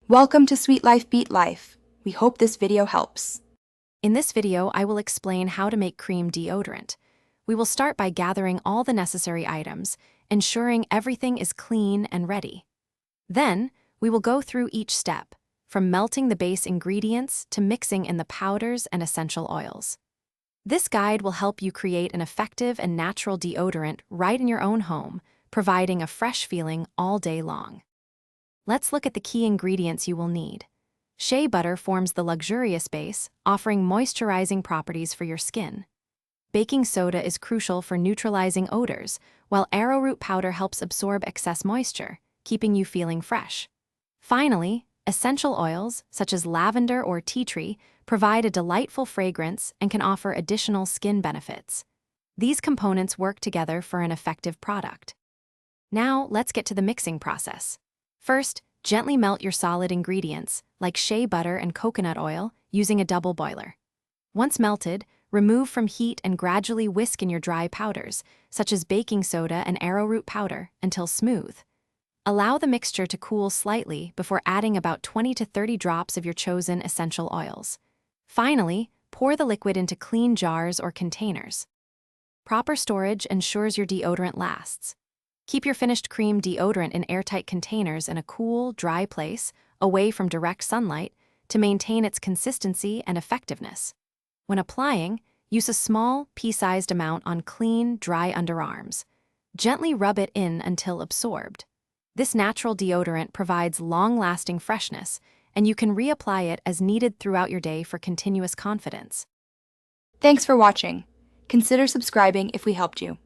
Welcome to Sweet Life Beat Life. We hope this video helps. In this video, I will explain how to make cream deodorant. We will start by gathering all the necessary items, ensuring everything is clean and ready. Then, we will go through each step, from melting the base ingredients to mixing in the powders and essential oils. This guide will help you create an effective and natural deodorant right in your own home, providing a fresh feeling all day long. Let's look at the key ingredients you will need. Shea butter forms the luxurious base, offering moisturizing properties for your skin. Baking soda is crucial for neutralizing odors, while arrowroot powder helps absorb excess moisture, keeping you feeling fresh. Finally, essential oils, such as lavender or tea tree, provide a delightful fragrance and can offer additional skin benefits. These components work together for an effective product. Now, let's get to the mixing process. First, gently melt your solid ingredients, like shea butter and coconut oil, using a double boiler. Once melted, remove from heat and gradually whisk in your dry powders, such as baking soda and arrowroot powder, until smooth. Allow the mixture to cool slightly before adding about 20 to 30 drops of your chosen essential oils. Finally, pour the liquid into clean jars or containers. Proper storage ensures your deodorant lasts. Keep your finished cream deodorant in airtight containers in a cool, dry place, away from direct sunlight, to maintain its consistency and effectiveness. When applying, use a small, pea-sized amount on clean, dry underarms. Gently rub it in until absorbed. This natural deodorant provides long-lasting freshness, and you can reapply it as needed throughout your day for continuous confidence. Thanks for watching. Consider subscribing if we helped you.